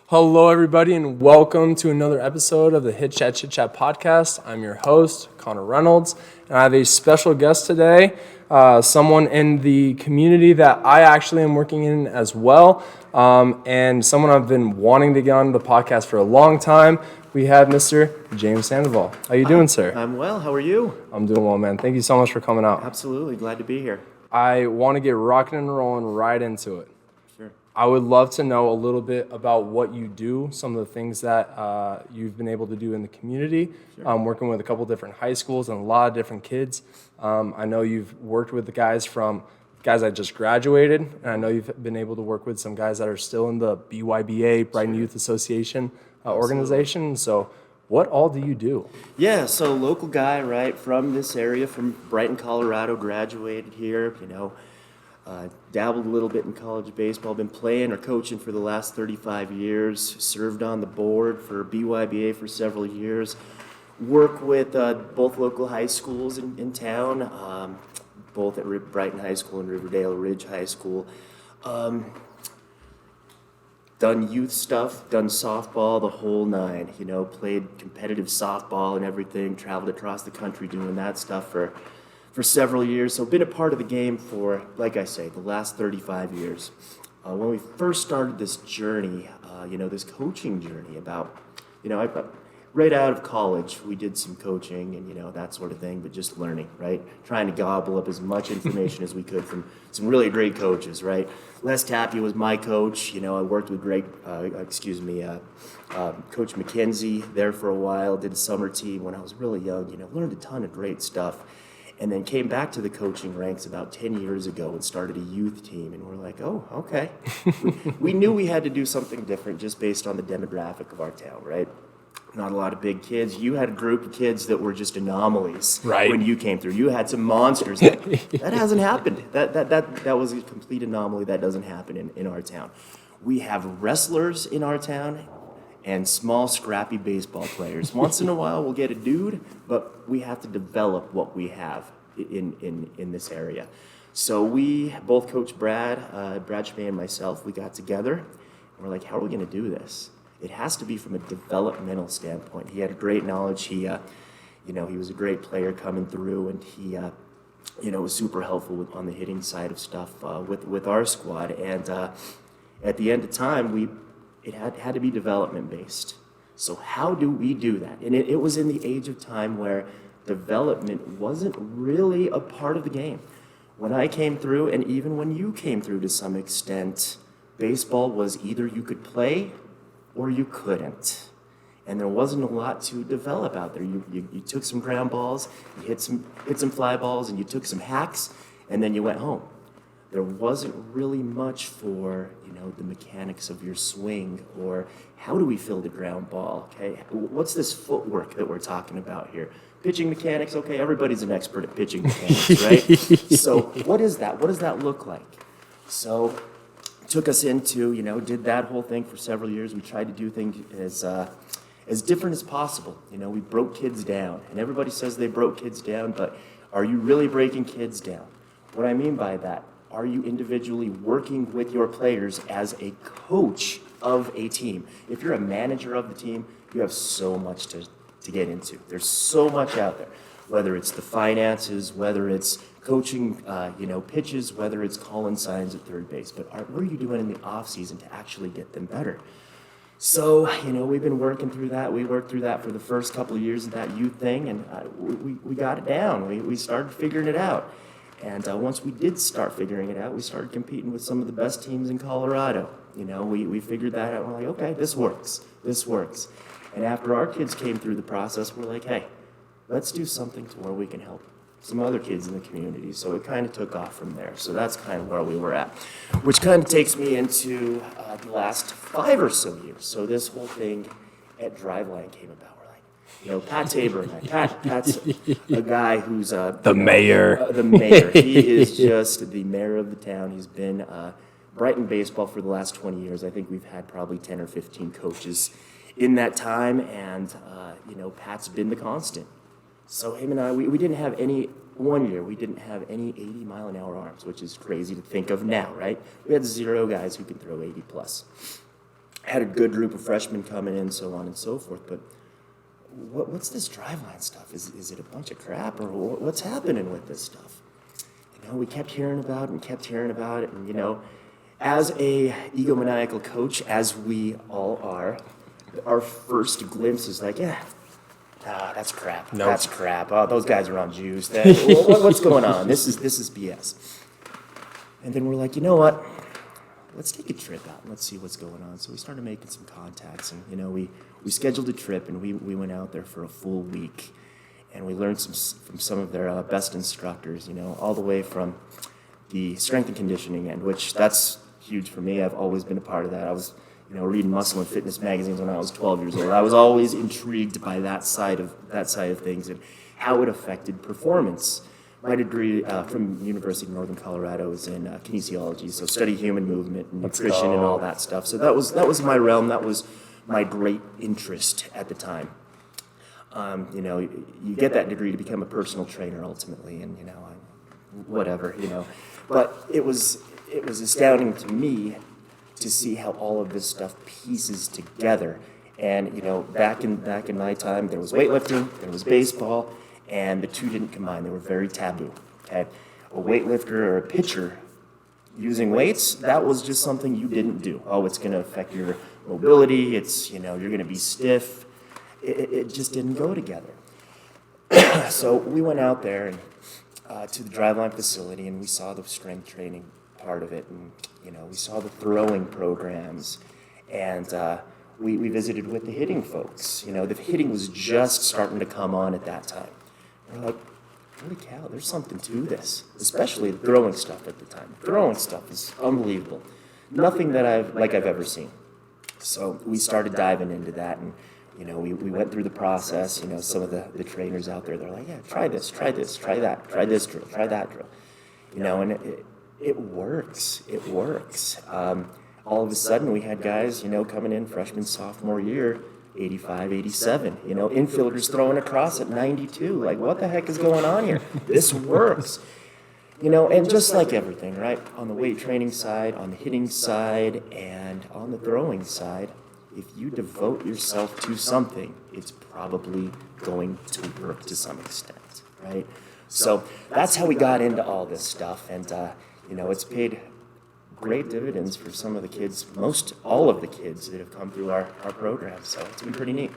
Hello, everybody, and welcome to another episode of the Chit Chat podcast. I'm your host, Connor Reynolds, and I have a special guest today, someone in the community that I actually am working in as well, and someone I've been wanting to get on the podcast for a long time. We have Mr. James Sandoval. How you doing, sir? I'm well. How are you? I'm doing well, man. Thank you so much for coming out. Absolutely. Glad to be here. I want to get rocking and rolling right into it. Sure. I would love to know a little bit about what you do, some of the things that you've been able to do in the community. Sure. Working with a couple different high schools and a lot of different kids. I know you've worked with the guys that just graduated, and I know you've been able to work with some guys that are still in the BYBA, Brighton Youth Association organization. So what all do you do? Yeah, so local guy, right, from this area, from Brighton, Colorado, graduated here, dabbled a little bit in college baseball, been playing or coaching for the last 35 years, served on the board for BYBA for several years, work with both local high schools in town, both at Brighton High School and Riverdale Ridge High School. Done youth stuff, done softball, the whole nine, played competitive softball and everything, traveled across the country doing that stuff for several years. So been a part of the game for, like I say, the last 35 years. When we first started this journey, this coaching journey right out of college, we did some coaching and, that sort of thing, but just learning, right? Trying to gobble up as much information as we could from some really great coaches, right? Les Tapia was my coach. I worked with Coach McKenzie there for a while, did a summer team when I was really young, learned a ton of great stuff. And then came back to the coaching ranks about 10 years ago and started a youth team. And we're like, oh, okay. we knew we had to do something different just based on the demographic of our town, right? Not a lot of big kids. You had a group of kids that were just anomalies when you came through. You had some monsters. That hasn't happened. That was a complete anomaly. That doesn't happen in our town. We have wrestlers in our town and small, scrappy baseball players. Once in a while, we'll get a dude, but we have to develop what we have in this area. So we, both Coach Brad Schmay and myself, we got together, and we're like, how are we going to do this? It has to be from a developmental standpoint. He had a great knowledge. He was a great player coming through, and he, was super helpful on the hitting side of stuff with our squad. And at the end of time, it had to be development based. So how do we do that? And it was in the age of time where development wasn't really a part of the game. When I came through, and even when you came through to some extent, baseball was either you could play or you couldn't. And there wasn't a lot to develop out there. You took some ground balls, you hit some fly balls, and you took some hacks, and then you went home. There wasn't really much for, the mechanics of your swing, or how do we fill the ground ball, okay? What's this footwork that we're talking about here? Pitching mechanics, okay, everybody's an expert at pitching mechanics, right? So what is that? What does that look like? So took us into, did that whole thing for several years. We tried to do things as different as possible. We broke kids down, and everybody says they broke kids down, but are you really breaking kids down? What I mean by that, are you individually working with your players as a coach of a team? If you're a manager of the team, you have so much to get into. There's so much out there, whether it's the finances, whether it's coaching, pitches, whether it's calling signs at third base. But what are you doing in the off season to actually get them better? So, we've been working through that. We worked through that for the first couple of years of that youth thing, and we got it down. We started figuring it out. And once we did start figuring it out, we started competing with some of the best teams in Colorado. We figured that out. We're like, okay, this works. And after our kids came through the process, we're like, hey, let's do something to where we can help some other kids in the community. So it kind of took off from there. So that's kind of where we were at, which kind of takes me into the last 5 or so years. So this whole thing at Driveline came about. Pat Tabor and I. Pat's a guy who's the mayor. The mayor. He is just the mayor of the town. He's been Brighton baseball for the last 20 years. I think we've had probably 10 or 15 coaches in that time, and Pat's been the constant. So him and I, we didn't have any one year. We didn't have any 80-mile-an-hour arms, which is crazy to think of now, right? We had 0 guys who can throw 80 plus. had a good group of freshmen coming in, so on and so forth. But what's this driveline stuff? Is it a bunch of crap, or what's happening with this stuff? We kept hearing about it, and as a egomaniacal coach, as we all are, our first glimpse is like, that's crap. Nope. That's crap. Oh, those guys are on juice. What's going on? This is BS. And then we're like, you know what? Let's take a trip out and let's see what's going on. So we started making some contacts, and we scheduled a trip, and we went out there for a full week, and we learned from some of their best instructors. All the way from the strength and conditioning end, which that's huge for me. I've always been a part of that. I was reading muscle and fitness magazines when I was 12 years old. I was always intrigued by that side of things and how it affected performance. My degree from University of Northern Colorado is in kinesiology, so study human movement and nutrition and all that stuff. So that was my realm. That was my great interest at the time. You get that degree to become a personal trainer ultimately, and whatever. But it was astounding to me to see how all of this stuff pieces together. And back in my time, there was weightlifting, there was baseball, and the two didn't combine. They were very taboo. Okay, a weightlifter or a pitcher using weights, that was just something you didn't do. Oh, it's going to affect your mobility. It's you're going to be stiff. It just didn't go together. So we went out there and to the driveline facility, and we saw the strength training part of it, and we saw the throwing programs, and we visited with the hitting folks. The hitting was just starting to come on at that time. We're like, holy cow, there's something to this, especially the throwing stuff at the time. The throwing stuff is unbelievable. Nothing that I've ever seen. So we started diving into that, and we went through the process. Some of the trainers out there, they're like, yeah, try this, try that, try this drill, try that drill. And it works. It works. All of a sudden, we had guys, coming in freshman, sophomore year, 85, 87. Infielders throwing across at 92. Like, what the heck is going on here? This works. And just like everything, right? On the weight training side, on the hitting side, and on the throwing side, if you devote yourself to something, it's probably going to work to some extent, right? So that's how we got into all this stuff, and it's paid great dividends for some of the kids, all of the kids that have come through our program. So it's been pretty neat.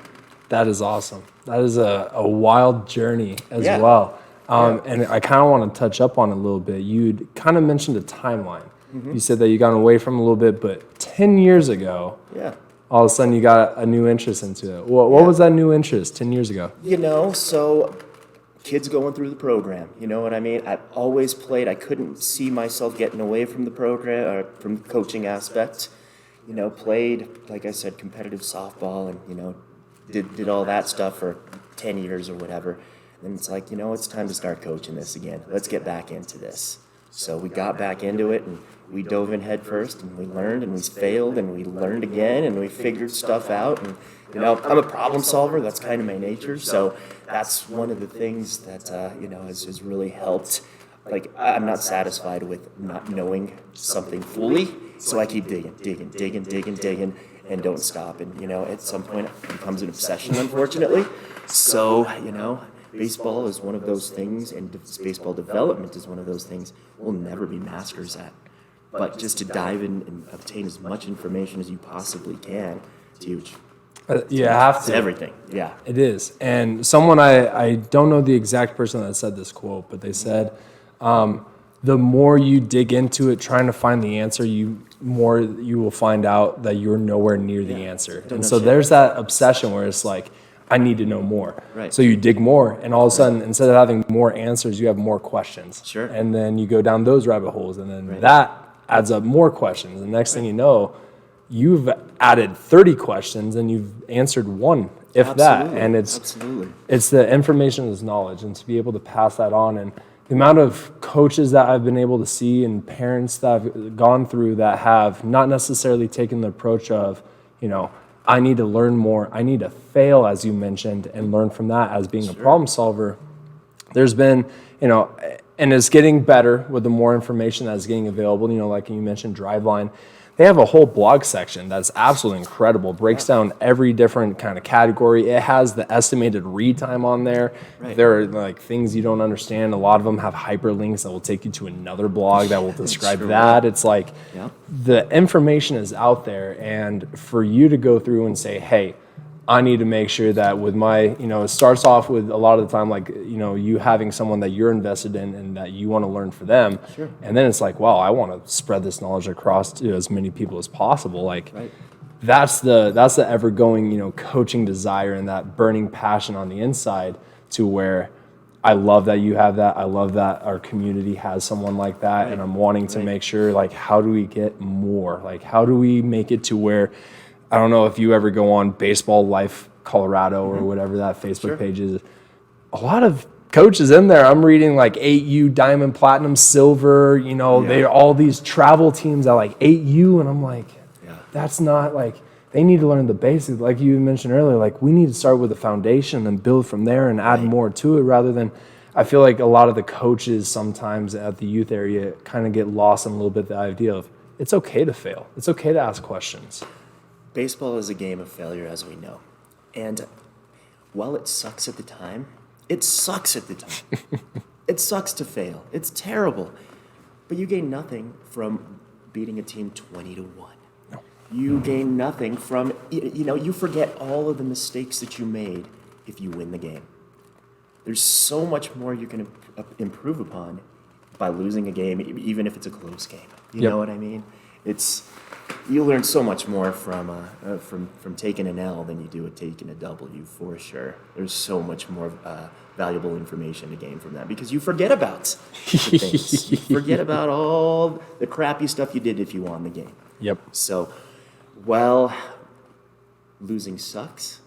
That is awesome. That is a wild journey as Yeah. well. And I kind of want to touch up on it a little bit. You kind of mentioned a timeline. Mm-hmm. You said that you got away from it a little bit, but 10 years ago, all of a sudden you got a new interest into it. What was that new interest 10 years ago? So kids going through the program, you know what I mean? I've always played. I couldn't see myself getting away from the program or from the coaching aspect. Played, like I said, competitive softball, and did all that stuff for 10 years or whatever. And it's like, it's time to start coaching this again. Let's get back into this. So we got back into it, and we dove in head first, and we learned, and we failed, and we learned again, and we figured stuff out. And I'm a problem solver. That's kind of my nature. So that's one of the things that has really helped. Like, I'm not satisfied with not knowing something fully, so I keep digging, and don't stop. And at some point it becomes an obsession, unfortunately. So baseball is one of those things, and baseball development is one of those things we'll never be masters at. But just to dive in and obtain as much information as you possibly can, it's huge. You have to. It's everything, yeah. It is. And someone, I don't know the exact person that said this quote, but they said, the more you dig into it, trying to find the answer, more you will find out that you're nowhere near the answer. And so there's that obsession where it's like, I need to know more. Right. So you dig more, and all of a sudden, instead of having more answers, you have more questions. Sure. And then you go down those rabbit holes, and then that adds up more questions. The next thing you know, you've added 30 questions, and you've answered one, if that. And it's the information is knowledge, and to be able to pass that on. And the amount of coaches that I've been able to see and parents that I've gone through that have not necessarily taken the approach of, I need to learn more. I need to fail, as you mentioned, and learn from that as being a problem solver. There's been, and it's getting better with the more information that's getting available. Like you mentioned, Driveline. they have a whole blog section that's absolutely incredible. Breaks down every different kind of category. It has the estimated read time on there. Right. There are like things you don't understand. A lot of them have hyperlinks that will take you to another blog that will describe that. It's like the information is out there, and for you to go through and say, hey, I need to make sure that with my, it starts off with a lot of the time, like, you having someone that you're invested in and that you want to learn for them. Sure. And then it's like, wow, I want to spread this knowledge across to as many people as possible. Like, that's the ever going, coaching desire and that burning passion on the inside, to where I love that you have that. I love that our community has someone like that. And I'm wanting to make sure, like, how do we get more? Like, how do we make it to where, I don't know if you ever go on Baseball Life Colorado or whatever that Facebook page is. A lot of coaches in there. I'm reading like 8U, Diamond, Platinum, Silver. They're all these travel teams at like 8U, and I'm like, that's not like, they need to learn the basics. Like you mentioned earlier, like we need to start with a foundation and build from there and add more to it, rather than, I feel like a lot of the coaches sometimes at the youth area kind of get lost in a little bit the idea of it's okay to fail. It's okay to ask questions. Baseball is a game of failure, as we know. And while it sucks at the time, it sucks at the time. It sucks to fail. It's terrible. But you gain nothing from beating a team 20-1. No. You gain nothing from, you forget all of the mistakes that you made if you win the game. There's so much more you can improve upon by losing a game, even if it's a close game. You know what I mean? You learn so much more from taking an L than you do at taking a W, for sure. There's so much more valuable information to gain from that, because you forget about the things. You forget about all the crappy stuff you did if you won the game. Yep. So, while losing sucks,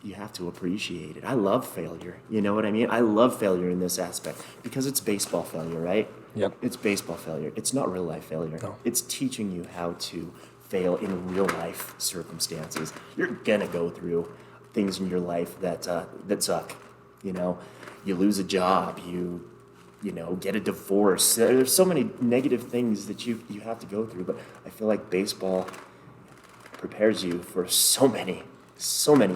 you have to appreciate it. I love failure. You know what I mean? I love failure in this aspect because it's baseball failure, right? Yep. It's baseball failure. It's not real life failure. No. It's teaching you how to fail in real life circumstances. You're gonna go through things in your life that suck. You lose a job. You get a divorce. There's so many negative things that you have to go through. But I feel like baseball prepares you for so many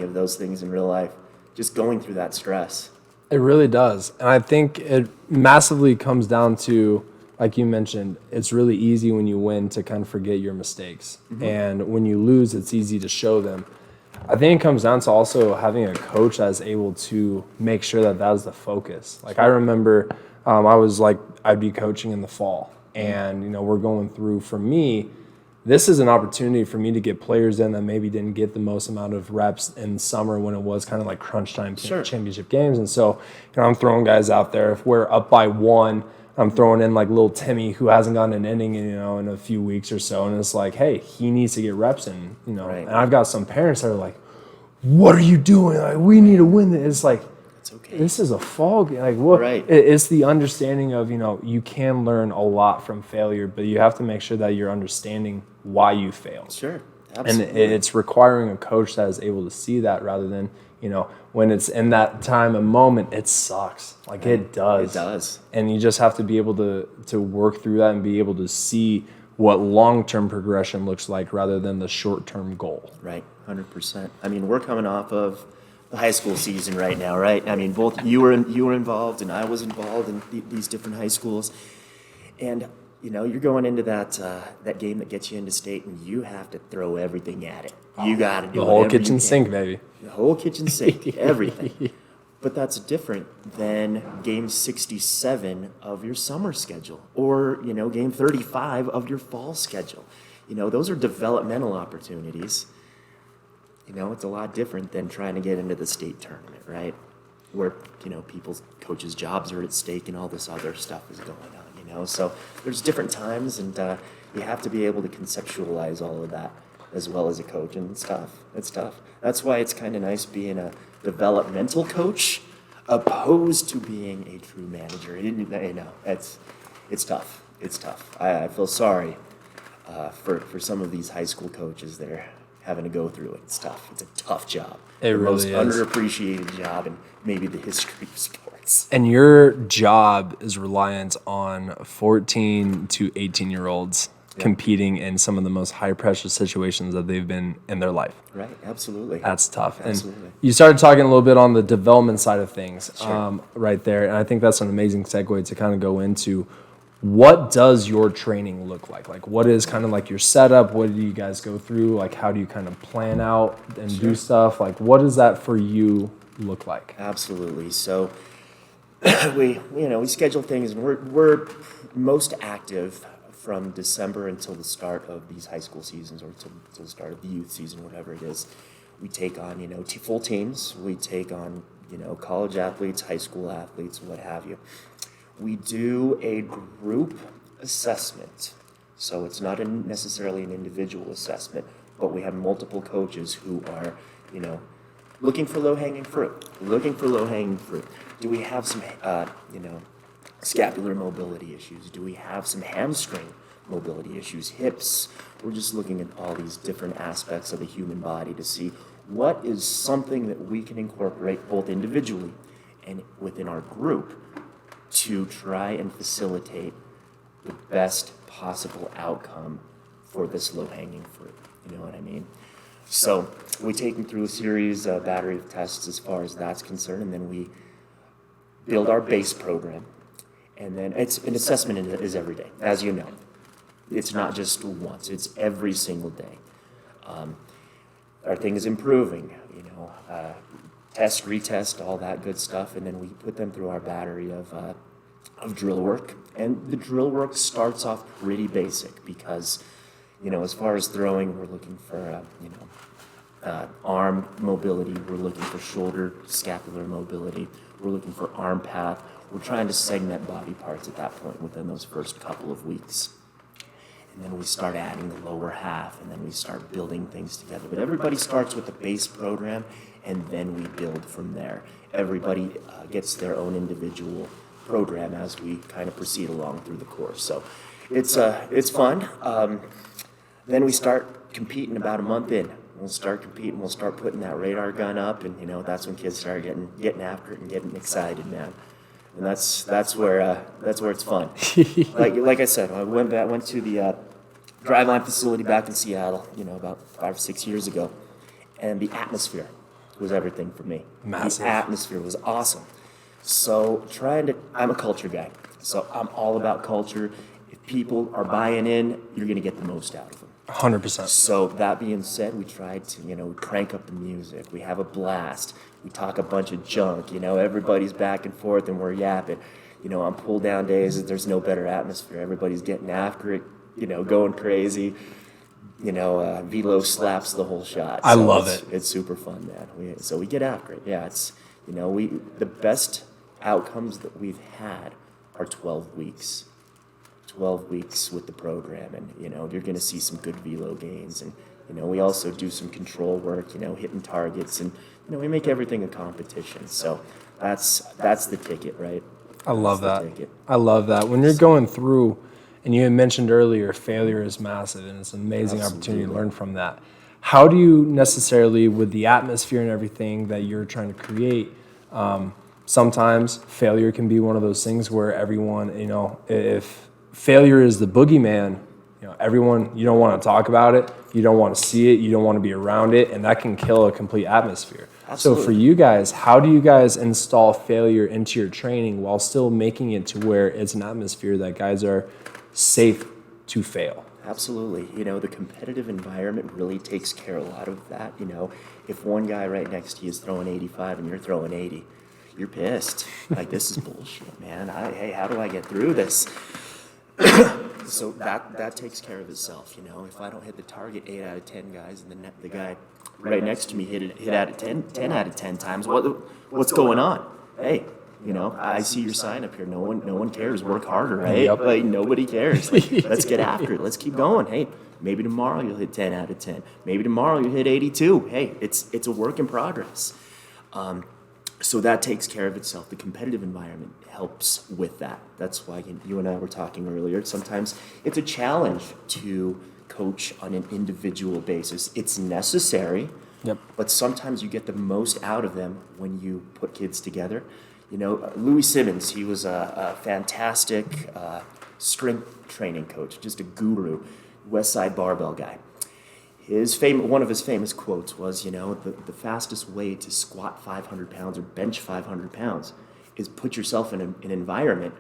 of those things in real life. Just going through that stress. It really does. And I think it massively comes down to, like you mentioned, it's really easy when you win to kind of forget your mistakes. And when you lose, it's easy to show them. I think it comes down to also having a coach that's able to make sure that that is the focus. Like I remember I'd be coaching in the fall, and we're going through, for me, this is an opportunity for me to get players in that maybe didn't get the most amount of reps in summer when it was kind of like crunch time championship games. And so, I'm throwing guys out there. If we're up by 1, I'm throwing in like little Timmy who hasn't gotten an inning, in a few weeks or so. And it's like, hey, he needs to get reps in, Right. And I've got some parents that are like, what are you doing? Like, we need to win this. It's like, it's okay. This is a fall game. Like, what? Right. It's the understanding of, you can learn a lot from failure, but you have to make sure that you're understanding why you failed. Sure. Absolutely. And it's requiring a coach that is able to see that, rather than, when it's in that time and moment, it sucks. Like it does. It does. And you just have to be able to work through that and be able to see what long-term progression looks like, rather than the short-term goal. Right. 100%. I mean, we're coming off of the high school season right now, right? I mean, both you were involved and I was involved in these different high schools, and you're going into that game that gets you into state, and you have to throw everything at it. You got to do the whole kitchen sink, baby. The whole kitchen sink, everything. But that's different than game 67 of your summer schedule, or game 35 of your fall schedule. Those are developmental opportunities. It's a lot different than trying to get into the state tournament, right? Where, people's coaches' jobs are at stake and all this other stuff is going on, So there's different times, and you have to be able to conceptualize all of that as well as a coach, and it's tough. It's tough. That's why it's kind of nice being a developmental coach opposed to being a true manager. It's tough. It's tough. I feel sorry for some of these high school coaches that are having to go through it. It's tough. It's a tough job. It really is. The most underappreciated job in maybe the history of sports. And your job is reliant on 14 to 18-year-olds competing in some of the most high pressure situations that they've been in their life. Right, absolutely. That's tough. Absolutely. And you started talking a little bit on the development side of things Sure. right there. And I think that's an amazing segue to kind of go into what does your training look like? Like, what is kind of like your setup? What do you guys go through? Like, how do you kind of plan out and do stuff? Like, what does that for you look like? Absolutely. So we schedule things, and we're most active from December until the start of these high school seasons, or till the start of the youth season, whatever it is. We take on full teams. We take on college athletes, high school athletes, what have you. We do a group assessment, so it's not necessarily an individual assessment, but we have multiple coaches who are looking for low-hanging fruit. Do we have some, scapular mobility issues? Do we have some hamstring mobility issues, hips? We're just looking at all these different aspects of the human body to see what is something that we can incorporate both individually and within our group to try and facilitate the best possible outcome for this low-hanging fruit. You know what I mean? So we take them through a series, battery of tests as far as that's concerned, and then we build our base program. And then it's an assessment is every day, as you know. It's not just once, it's every single day. Our thing is improving, test, retest, all that good stuff, and then we put them through our battery of drill work. And the drill work starts off pretty basic because, as far as throwing, we're looking for, arm mobility, we're looking for shoulder scapular mobility, we're looking for arm path. We're trying to segment body parts at that point within those first couple of weeks. And then we start adding the lower half, and then we start building things together. But everybody starts with the base program, and then we build from there. Everybody gets their own individual program as we kind of proceed along through the course. So it's fun. Then we start competing about a month in. We'll start competing. We'll start putting that radar gun up, and that's when kids start getting after it and getting excited, man. And that's where it's fun. like I said, I went to the driveline facility back in Seattle, about 5 or 6 years ago, and the atmosphere was everything for me. Massive. The atmosphere was awesome. So I'm a culture guy, so I'm all about culture. If people are buying in, you're gonna get the most out of them. 100%. So that being said, we tried to, crank up the music. We have a blast. We talk a bunch of junk. Everybody's back and forth and we're yapping. On pull down days, there's no better atmosphere. Everybody's getting after it, going crazy. Velo slaps the whole shot. I love it. It's super fun, man. So we get after it. Yeah, it's, the best outcomes that we've had are 12 weeks. 12 weeks with the program, and you're going to see some good velo gains, and we also do some control work, hitting targets, and we make everything a competition. So that's the ticket, right? I love that. I love that. When you're going through, and you had mentioned earlier, failure is massive, and it's an amazing opportunity to learn from that. How do you necessarily, with the atmosphere and everything that you're trying to create, sometimes failure can be one of those things where everyone, if failure is the boogeyman, everyone, you don't want to talk about it, you don't want to see it, you don't want to be around it, and that can kill a complete atmosphere. Absolutely. So for you guys, how do you guys install failure into your training while still making it to where it's an atmosphere that guys are safe to fail? Absolutely. The competitive environment really takes care of a lot of that. If one guy right next to you is throwing 85 and you're throwing 80, you're pissed. Like, this is bullshit, man. Hey, how do I get through this? So that takes care of itself, If I don't hit the target 8 out of 10 guys, and then the guy right next to me hit out of 10 out of 10 times, what's going on? Hey, I see your sign up here. No one cares. Work harder, right? Yep. Like, nobody cares. Like, let's get after it. Let's keep going. Hey, maybe tomorrow you'll hit 10 out of 10. Maybe tomorrow you'll hit 82. Hey, it's a work in progress. So that takes care of itself. The competitive environment helps with that. That's why you and I were talking earlier. Sometimes it's a challenge to coach on an individual basis. It's necessary, but sometimes you get the most out of them when you put kids together. Louis Simmons, he was a fantastic strength training coach, just a guru. West Side Barbell guy. One of his famous quotes was, the fastest way to squat 500 pounds or bench 500 pounds is put yourself in an environment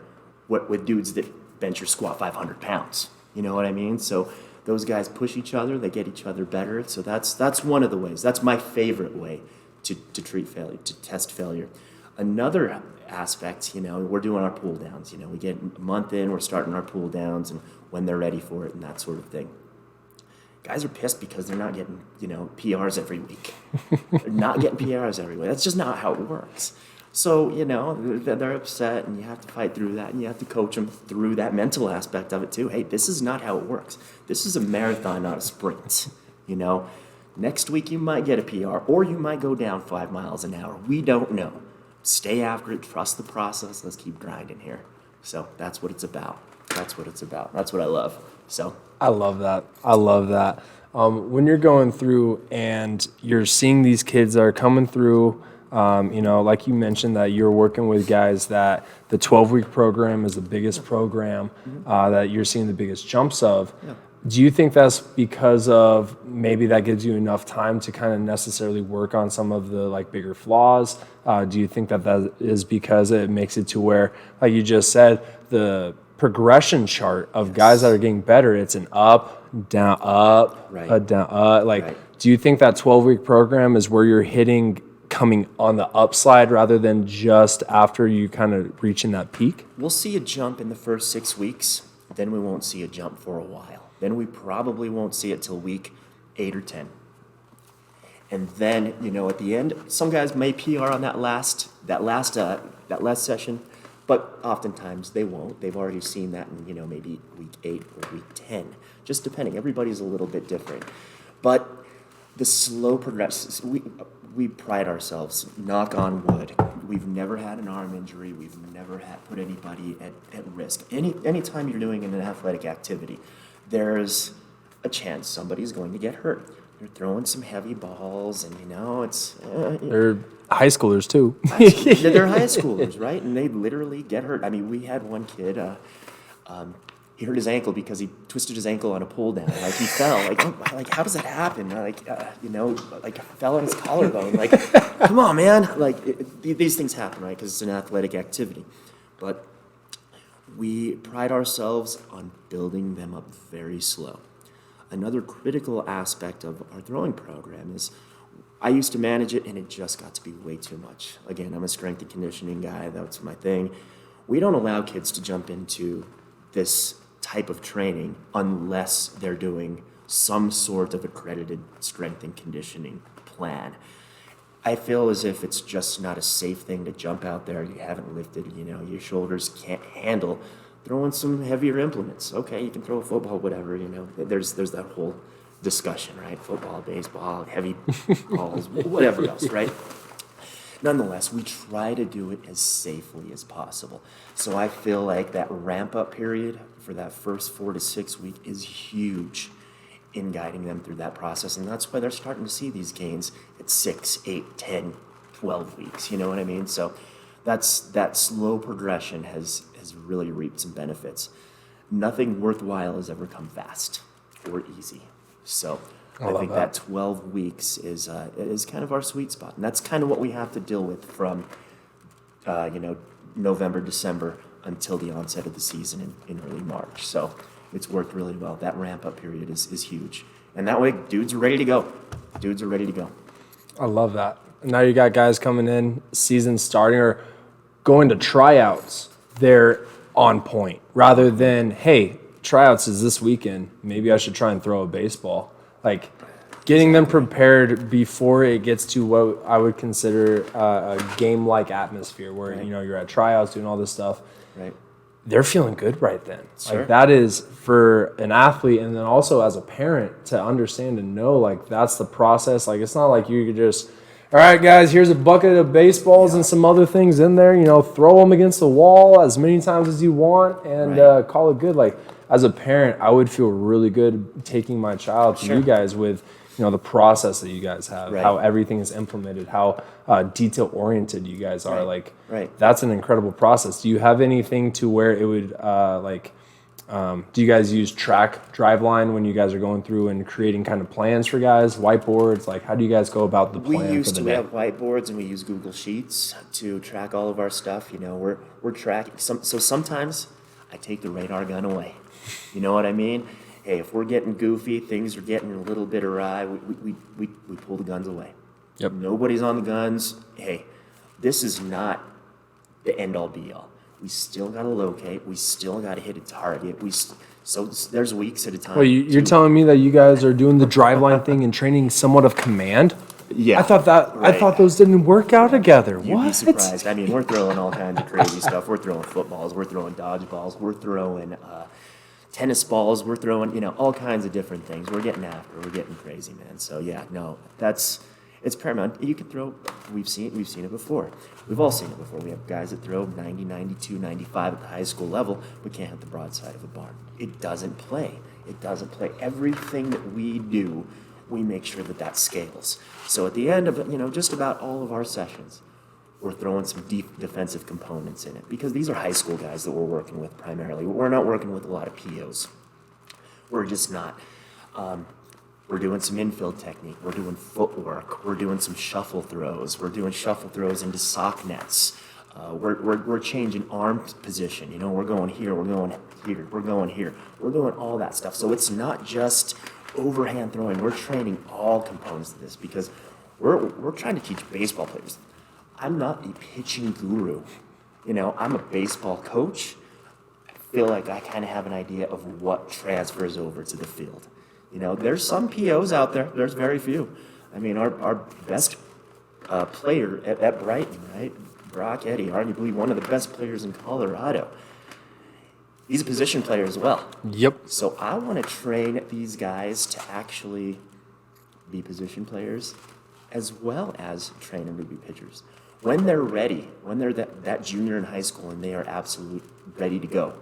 with dudes that bench or squat 500 pounds. You know what I mean? So those guys push each other, they get each other better. So that's one of the ways. That's my favorite way to treat failure, to test failure. Another aspect, we're doing our pull downs. We get a month in, we're starting our pull downs and when they're ready for it and that sort of thing. Guys are pissed because they're not getting, PRs every week. They're not getting PRs every week. That's just not how it works. So, they're upset and you have to fight through that and you have to coach them through that mental aspect of it too. Hey, this is not how it works. This is a marathon, not a sprint. Next week you might get a PR or you might go down 5 miles an hour. We don't know. Stay after it. Trust the process. Let's keep grinding here. So that's what it's about. That's what it's about. That's what I love. So I love that. I love that. When you're going through and you're seeing these kids that are coming through, like you mentioned that you're working with guys that the 12-week program is the biggest program that you're seeing the biggest jumps of. Yeah. Do you think that's because of maybe that gives you enough time to kind of necessarily work on some of the bigger flaws? Do you think that is because it makes it to where, like you just said, the progression chart of guys that are getting better, it's an up, down, up, right. Down, up. Right. Do you think that 12-week program is where you're coming on the upslide rather than just after you kind of reaching that peak? We'll see a jump in the first 6 weeks, then we won't see a jump for a while. Then we probably won't see it till week 8 or 10. And then, at the end, some guys may PR on that last session, but oftentimes they won't. They've already seen that in, maybe week 8 or week 10, just depending. Everybody's a little bit different. But the slow progress, we pride ourselves, knock on wood. We've never had an arm injury. We've never put anybody at risk. Anytime you're doing an athletic activity, there's a chance somebody's going to get hurt. They're throwing some heavy balls, and it's... They're high schoolers, too. They're high schoolers, right? And they literally get hurt. I mean, we had one kid, he hurt his ankle because he twisted his ankle on a pull down. He fell. How does that happen? Fell on his collarbone. Come on, man. These things happen, right? Because it's an athletic activity. But we pride ourselves on building them up very slow. Another critical aspect of our throwing program is I used to manage it, and it just got to be way too much. Again, I'm a strength and conditioning guy. That's my thing. We don't allow kids to jump into this type of training unless they're doing some sort of accredited strength and conditioning plan. I feel as if it's just not a safe thing to jump out there. You haven't lifted, your shoulders can't handle throwing some heavier implements. Okay, you can throw a football, whatever, There's that whole discussion, right? Football, baseball, heavy balls, whatever else, right? Nonetheless, we try to do it as safely as possible. So I feel like that ramp-up period for that first 4 to 6 weeks is huge in guiding them through that process. And that's why they're starting to see these gains at 6, 8, 10, 12 weeks. You know what I mean? So that slow progression has really reaped some benefits. Nothing worthwhile has ever come fast or easy. So I think that 12 weeks is kind of our sweet spot. And that's kind of what we have to deal with from, November, December until the onset of the season in early March. So it's worked really well. That ramp-up period is huge. And that way, dudes are ready to go. I love that. Now you got guys coming in, season starting or going to tryouts. They're on point rather than, hey, tryouts is this weekend. Maybe I should try and throw a baseball. Getting them prepared before it gets to what I would consider a game-like atmosphere where, right. You're at tryouts doing all this stuff. Right. They're feeling good right then. Sure. That is for an athlete and then also as a parent to understand and know, that's the process. It's not like you could just, all right, guys, here's a bucket of baseballs and some other things in there. Throw them against the wall as many times as you want and right. Call it good. As a parent, I would feel really good taking my child to you guys with, the process that you guys have, right. How everything is implemented, how detail-oriented you guys are. Right. That's an incredible process. Do you have anything to where it would, Do you guys use track driveline when you guys are going through and creating kind of plans for guys, whiteboards? Like, how do you guys go about the We plan for used the to day? have whiteboards and we use Google Sheets to track all of our stuff. We're tracking. So sometimes I take the radar gun away. You know what I mean? Hey, if we're getting goofy, things are getting a little bit awry, we pull the guns away. Yep. Nobody's on the guns. Hey, this is not the end all be all. We still got to locate. We still got to hit a target. So there's weeks at a time. Well, you're telling me that you guys are doing the driveline thing and training somewhat of command? Yeah. I thought those didn't work out together. You'd What? be surprised. I mean, we're throwing all kinds of crazy stuff. We're throwing footballs. We're throwing dodgeballs. We're throwing tennis balls. We're throwing, all kinds of different things. We're getting after. We're getting crazy, man. So yeah, no, it's paramount. You can throw. We've seen it before. We've all seen it before. We have guys that throw 90, 92, 95 at the high school level, but can't hit the broadside of a barn. It doesn't play. It doesn't play. Everything that we do, we make sure that scales. So at the end of just about all of our sessions, we're throwing some deep defensive components in it because these are high school guys that we're working with primarily. We're not working with a lot of POs. We're just not. We're doing some infield technique. We're doing footwork. We're doing some shuffle throws. We're doing shuffle throws into sock nets. We're changing arm position. We're going here. We're going here. We're going here. We're doing all that stuff. So it's not just overhand throwing. We're training all components of this because we're trying to teach baseball players. I'm not a pitching guru. I'm a baseball coach. I feel like I kind of have an idea of what transfers over to the field. There's some POs out there. There's very few. I mean, our best player at Brighton, right? Brock Eddy, arguably one of the best players in Colorado. He's a position player as well. Yep. So I want to train these guys to actually be position players as well as train them to be pitchers. When they're ready, when they're that junior in high school and they are absolutely ready to go,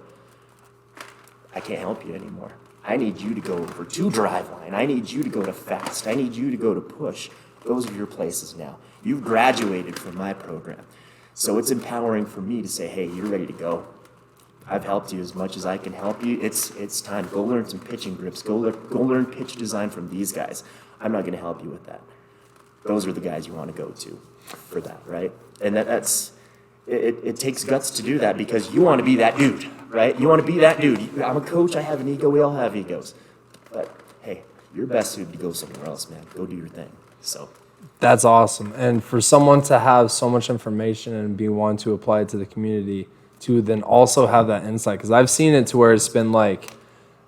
I can't help you anymore. I need you to go over to driveline. I need you to go to fast. I need you to go to push. Those are your places now. You've graduated from my program. So it's empowering for me to say, hey, you're ready to go. I've helped you as much as I can help you. It's time. Go learn some pitching grips. Go learn pitch design from these guys. I'm not going to help you with that. Those are the guys you want to go to for that, right? And it takes guts to do that because you want to be that dude, right? You want to be that dude. I'm a coach. I have an ego. We all have egos. But, hey, you're best suited to go somewhere else, man. Go do your thing. So That's awesome. And for someone to have so much information and be one to apply it to the community, to then also have that insight, because I've seen it to where it's been like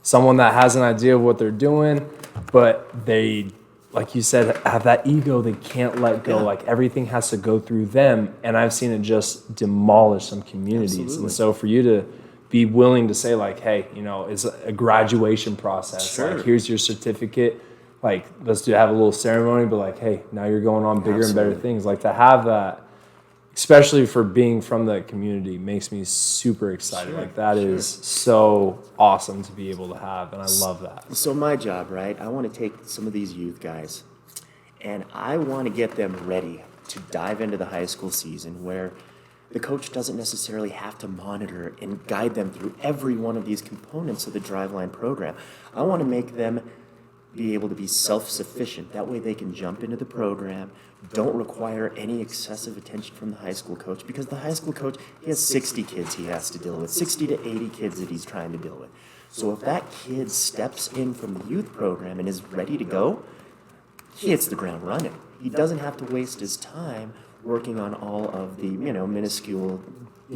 someone that has an idea of what they're doing, but they, like you said, have that ego they can't let go. Yeah. Like everything has to go through them. And I've seen it just demolish some communities. Absolutely. And so for you to be willing to say like, hey, it's a graduation process. Sure. Like here's your certificate. Like let's have a little ceremony, but like, hey, now you're going on bigger and better Absolutely. things. Like to have that, especially for being from the community, makes me super excited. Sure, Like that is so awesome to be able to have, and I love that. So my job, right? I want to take some of these youth guys, and I want to get them ready to dive into the high school season where the coach doesn't necessarily have to monitor and guide them through every one of these components of the driveline program. I want to make them be able to be self-sufficient. That way they can jump into the program, don't require any excessive attention from the high school coach, because the high school coach, he has 60 kids he has to deal with, 60 to 80 kids that he's trying to deal with. So if that kid steps in from the youth program and is ready to go, he hits the ground running. He doesn't have to waste his time working on all of the, minuscule,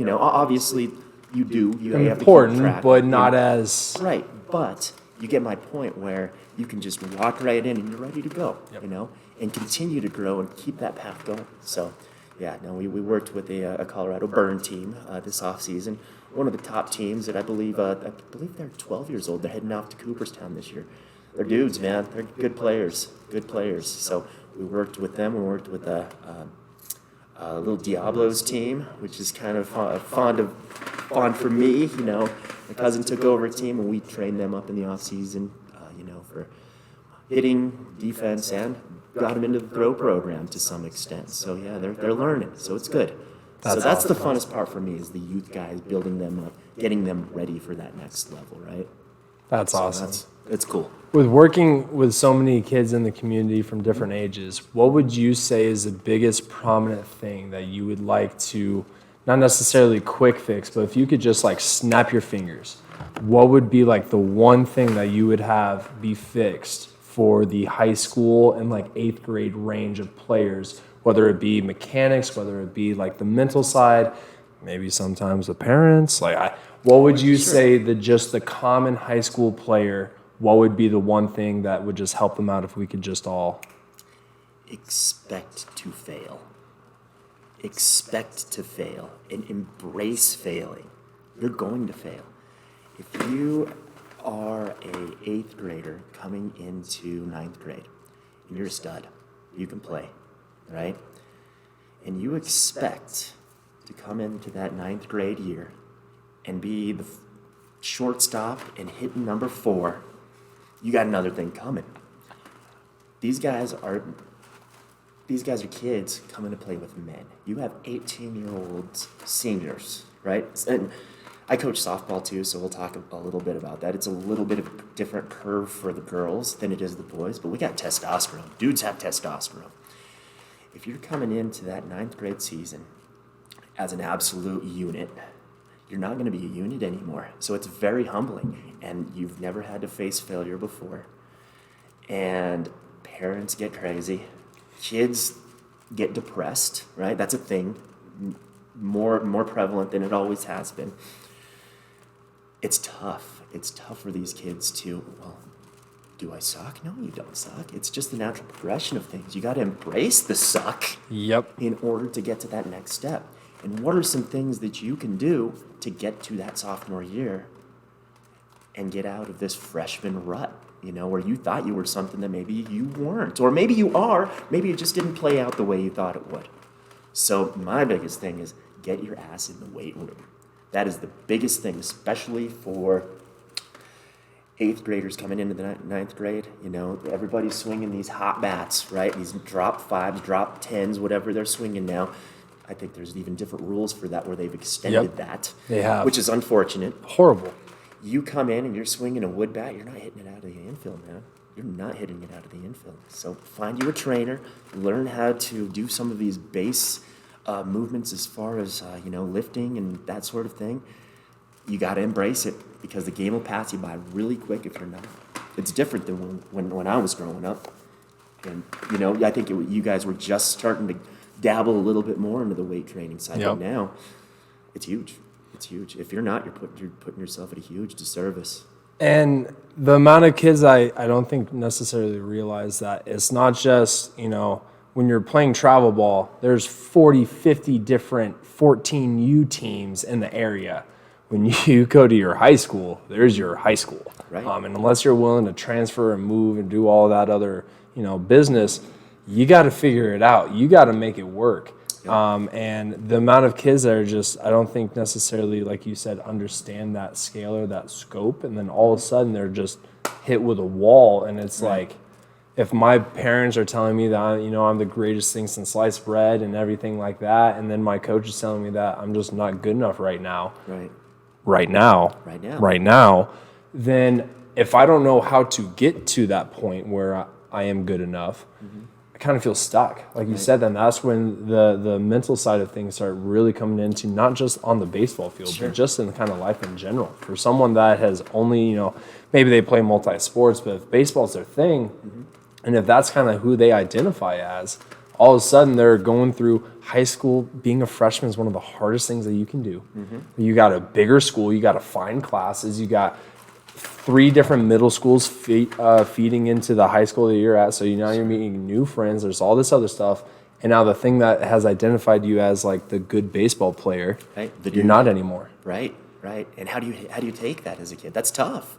obviously you do. You have to keep Important, track. but not as Right, but you get my point where you can just walk right in and you're ready to go, Yep. and continue to grow and keep that path going. So, yeah, no, we worked with a Colorado Burn team this offseason. One of the top teams that I believe they're 12 years old. They're heading off to Cooperstown this year. They're dudes, man. They're good players. So we worked with them. We worked with a little Diablos team, which is kind of fond for me. My cousin took over a team, and we trained them up in the off season, for hitting, defense, and got them into the throw program to some extent. So yeah, they're learning. So it's good. So that's the funnest part for me is the youth guys, building them up, getting them ready for that next level, right? That's So awesome. It's cool. With working with so many kids in the community from different ages, what would you say is the biggest prominent thing that you would like to, not necessarily quick fix, but if you could just like snap your fingers, what would be like the one thing that you would have be fixed for the high school and like 8th grade range of players, whether it be mechanics, whether it be like the mental side, maybe sometimes the parents, what would you say that just the common high school player, what would be the one thing that would just help them out if we could just all Expect to fail. Expect to fail and embrace failing. You're going to fail. If you are a 8th grader coming into 9th grade and you're a stud, you can play, right? And you expect to come into that 9th grade year and be the shortstop and hitting number 4, you got another thing coming. These guys are kids coming to play with men. You have 18-year-old seniors, right? And I coach softball too, so we'll talk a little bit about that. It's a little bit of a different curve for the girls than it is the boys, but we got testosterone. Dudes have testosterone. If you're coming into that 9th grade season as an absolute unit, you're not going to be a unit anymore. So it's very humbling, and you've never had to face failure before. And parents get crazy. Kids get depressed, right? That's a thing, more prevalent than it always has been. It's tough. It's tough for these kids to, well, do I suck? No, you don't suck. It's just the natural progression of things. You got to embrace the suck in order to get to that next step. And what are some things that you can do to get to that sophomore year and get out of this freshman rut, where you thought you were something that maybe you weren't, or maybe you are, maybe it just didn't play out the way you thought it would. So my biggest thing is get your ass in the weight room. That is the biggest thing, especially for 8th graders coming into the 9th grade. Everybody's swinging these hot bats, right? These drop 5s, drop 10s, whatever they're swinging now. I think there's even different rules for that where they've extended that. They have. Which is unfortunate. Horrible. You come in and you're swinging a wood bat, you're not hitting it out of the infield, man. You're not hitting it out of the infield. So find you a trainer, learn how to do some of these base movements as far as, lifting and that sort of thing. You got to embrace it because the game will pass you by really quick if you're not. It's different than when I was growing up. And, I think you guys were just starting to dabble a little bit more into the weight training side. But now, it's huge. It's huge. If you're not, you're putting yourself at a huge disservice. And the amount of kids I don't think necessarily realize that it's not just, when you're playing travel ball, there's 40, 50 different 14U teams in the area. When you go to your high school, there's your high school. Right. And unless you're willing to transfer and move and do all that other, business, you got to figure it out. You got to make it work. And the amount of kids that are just, I don't think necessarily, like you said, understand that scale or that scope. And then all of a sudden they're just hit with a wall. And it's like, if my parents are telling me that, I'm the greatest thing since sliced bread and everything like that, and then my coach is telling me that I'm just not good enough right now, then if I don't know how to get to that point where I am good enough, I kind of feel stuck. Like you said, then that's when the mental side of things start really coming into, not just on the baseball field, but just in kind of life in general. For someone that has only, maybe they play multi-sports, but if baseball's their thing, and if that's kind of who they identify as, all of a sudden they're going through high school. Being a freshman is one of the hardest things that you can do. You got a bigger school, you got to find classes, you got 3 different middle schools feeding into the high school that you're at. So now you're meeting new friends. There's all this other stuff. And now the thing that has identified you as like the good baseball player, you're not anymore. Right. And how do you take that as a kid? That's tough.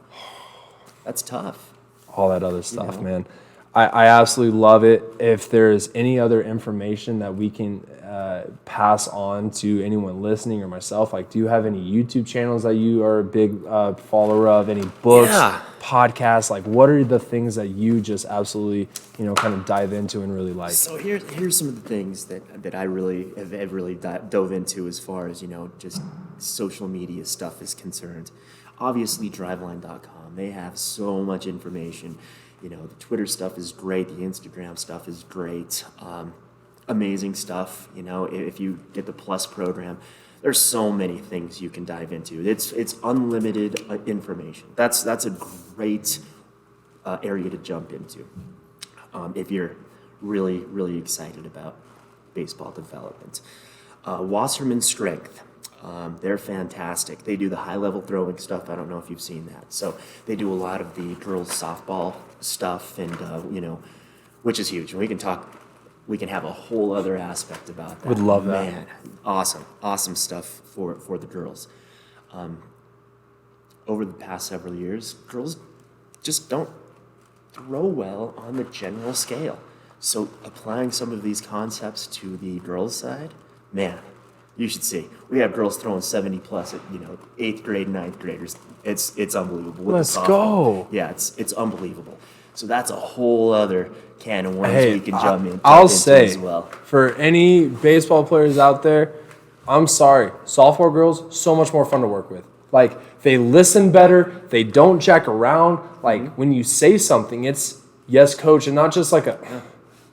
That's tough. All that other stuff, man. I absolutely love it. If there's any other information that we can pass on to anyone listening or myself, like, do you have any YouTube channels that you are a big follower of? Any books, podcasts? Like, what are the things that you just absolutely, kind of dive into and really like? So here's some of the things that I really have really dove into as far as, just social media stuff is concerned. Obviously, driveline.com, they have so much information. The Twitter stuff is great. The Instagram stuff is great. Amazing stuff. If you get the Plus program, there's so many things you can dive into. It's unlimited information. That's a great area to jump into if you're really, really excited about baseball development. Wasserman Strength. They're fantastic. They do the high-level throwing stuff. I don't know if you've seen that. So they do a lot of the girls' softball stuff, and which is huge. We can have a whole other aspect about that. Would love that. Man, awesome stuff for the girls. Over the past several years, girls just don't throw well on the general scale. So applying some of these concepts to the girls' side, man, you should see. We have girls throwing 70 plus at 8th grade, 9th graders. It's unbelievable. Let's go. Yeah, it's unbelievable. So that's a whole other can of worms we can jump into as well. For any baseball players out there, I'm sorry, softball girls, so much more fun to work with. Like, they listen better, they don't jack around. Like, when you say something, it's yes, coach, and not just like a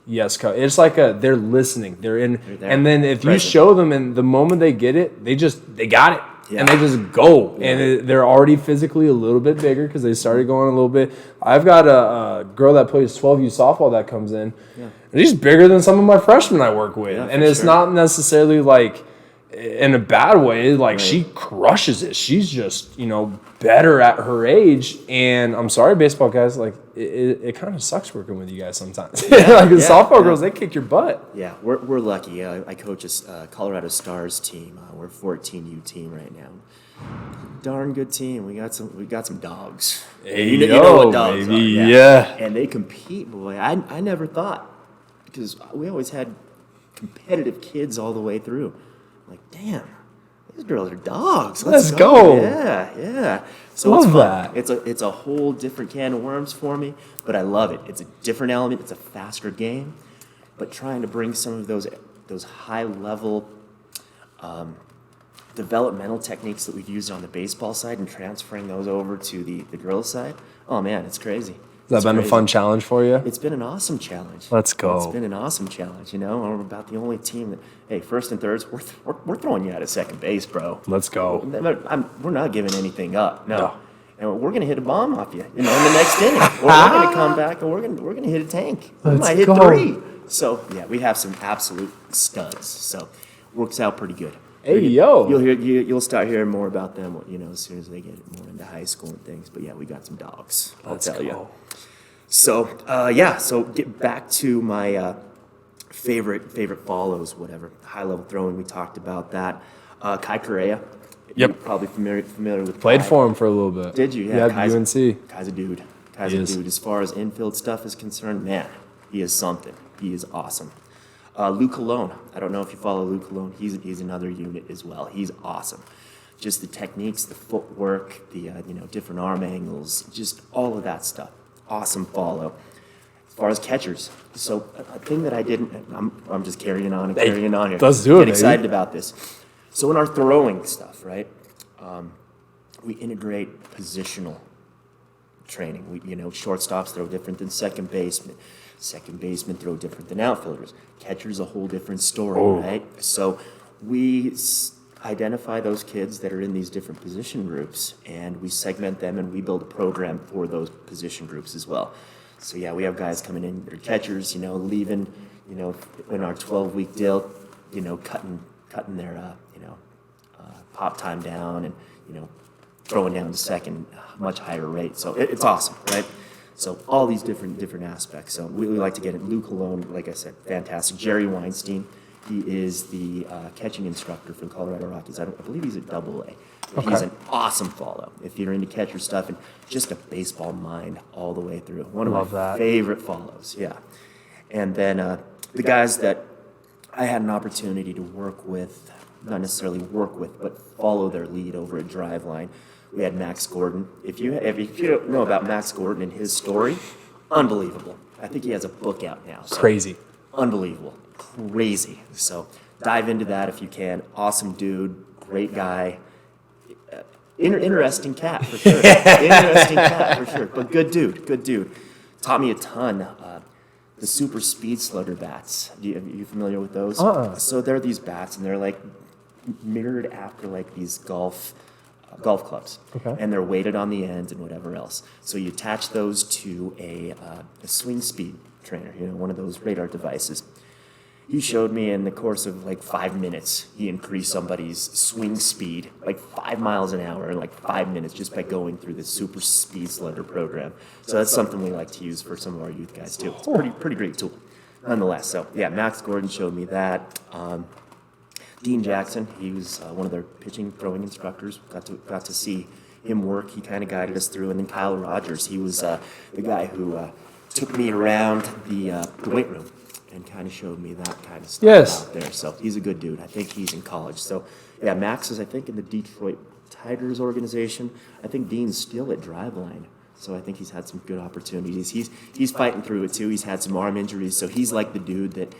yes, coach. It's like they're listening. They're in. And then if you show them, and the moment they get it, they got it. Yeah. And they just go. Yeah. And they're already physically a little bit bigger because they started going a little bit. I've got a girl that plays 12U softball that comes in. Yeah. And she's bigger than some of my freshmen I work with. Yeah, and it's not necessarily like in a bad way. Like, she crushes it. She's just, better at her age. And I'm sorry, baseball guys, like, it kind of sucks working with you guys sometimes. Like, the softball girls, they kick your butt. Yeah, we're lucky. I coach a Colorado Stars team. We're a 14U team right now. Darn good team. We got some dogs. Hey, you know what dogs baby. Are. Yeah. And they compete, boy. I never thought, because we always had competitive kids all the way through. Like, damn, these girls are dogs. Let's go. Yeah. So love it's that. It's a whole different can of worms for me, but I love it. It's a different element. It's a faster game, but trying to bring some of those high level developmental techniques that we've used on the baseball side and transferring those over to the girls' side. Oh man, it's crazy. Has that been a fun challenge for you? It's been an awesome challenge. Let's go. It's been an awesome challenge. We're about the only team that, hey, first and thirds, we're throwing you out of second base, bro. Let's go. We're not giving anything up. No. And we're gonna hit a bomb off you, in the next inning. We're gonna come back and we're gonna hit a tank. We might hit 3. So yeah, we have some absolute studs. So works out pretty good. Hey, yo. You'll start hearing more about them, as soon as they get more into high school and things. But yeah, we got some dogs. I'll tell you. So so get back to my favorite follows, whatever. High level throwing, we talked about that. Kai Correa. Yep. You're probably familiar with Played Kai. for him for a little bit. Did you? Yeah. UNC. Kai's a dude. As far as infield stuff is concerned, man, he is something. He is awesome. Luke Colon. I don't know if you follow Luke Colon. He's another unit as well. He's awesome. Just the techniques, the footwork, the different arm angles, just all of that stuff. Awesome follow. As far as catchers, so a thing that I didn't, I'm just carrying on here. Let's do it. Get excited about this. So in our throwing stuff, right? We integrate positional training. Shortstops throw different than second baseman. Second baseman throw different than outfielders. Catcher's a whole different story, right? So we identify those kids that are in these different position groups, and we segment them, and we build a program for those position groups as well. So yeah, we have guys coming in that are catchers, leaving, in our 12-week deal, cutting their, pop time down, and, throwing down to second, much higher rate. So it's awesome, right? So all these different aspects. So we like to get it. Luke Colon, like I said, fantastic. Jerry Weinstein, he is the catching instructor for the Colorado Rockies. I believe he's at AA. He's an awesome follow if you're into catcher stuff and just a baseball mind all the way through. One of my favorite follows, yeah. And then the guys that I had an opportunity to work with, not necessarily work with, but follow their lead over at Driveline. We had Max Gordon. If you don't know about Max Gordon and his story, unbelievable. I think he has a book out now. So Crazy. Unbelievable. Crazy. So dive into that if you can. Awesome dude, great guy. Interesting cat for sure. Interesting cat for sure. But good dude. Taught me a ton. The super speed slugger bats. Are you familiar with those? So they're these bats, and they're like mirrored after like these golf clubs, and they're weighted on the end and whatever else. So you attach those to a swing speed trainer, one of those radar devices. He showed me in the course of like 5 minutes, he increased somebody's swing speed like 5 miles an hour in like 5 minutes just by going through the super speed slugger program. So that's something we like to use for some of our youth guys too. It's a pretty great tool, nonetheless. So yeah, Max Gordon showed me that. Dean Jackson, he was one of their pitching throwing instructors. Got to see him work. He kind of guided us through. And then Kyle Rogers, he was the guy who took me around the weight room and kind of showed me that kind of stuff out there. So he's a good dude. I think he's in college. So yeah, Max is I think in the Detroit Tigers organization. I think Dean's still at Driveline. So I think he's had some good opportunities. He's fighting through it too. He's had some arm injuries, so he's like the dude that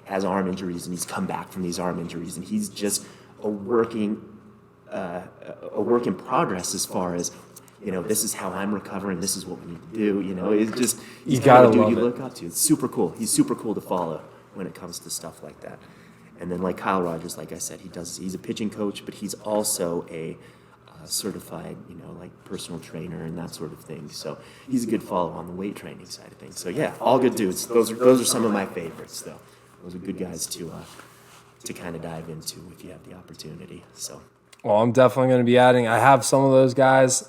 has arm injuries and he's come back from these arm injuries, and he's just a work in progress as far as this is how I'm recovering. This is what we need to do. It's just he's kind of a dude you look up to. It's super cool. He's super cool to follow when it comes to stuff like that. And then like Kyle Rogers, like I said, he's a pitching coach, but he's also a certified, like personal trainer and that sort of thing. So he's a good follow on the weight training side of things. So yeah, all good dudes. Those are some of my favorites, though. Those are good guys to kind of dive into if you have the opportunity. So. Well, I'm definitely going to be adding. I have some of those guys.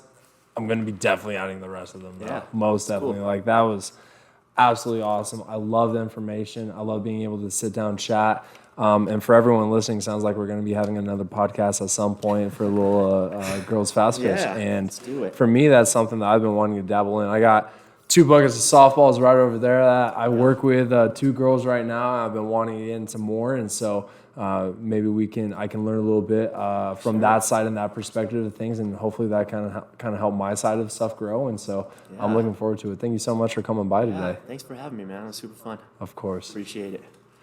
I'm going to be definitely adding the rest of them. Though. Yeah, most definitely. Cool. Like that was absolutely awesome. I love the information. I love being able to sit down, chat. And for everyone listening, sounds like we're going to be having another podcast at some point for a little girls fast pitch. Yeah, and let's do it. For me, that's something that I've been wanting to dabble in. I got 2 buckets of softballs right over there that I work with 2 girls right now. I've been wanting to get into more, and so maybe I can learn a little bit from that side and that perspective of things, and hopefully that kind of help my side of stuff grow. And so I'm looking forward to it. Thank you so much for coming by today. Thanks for having me, man. It was super fun. Of course. Appreciate it.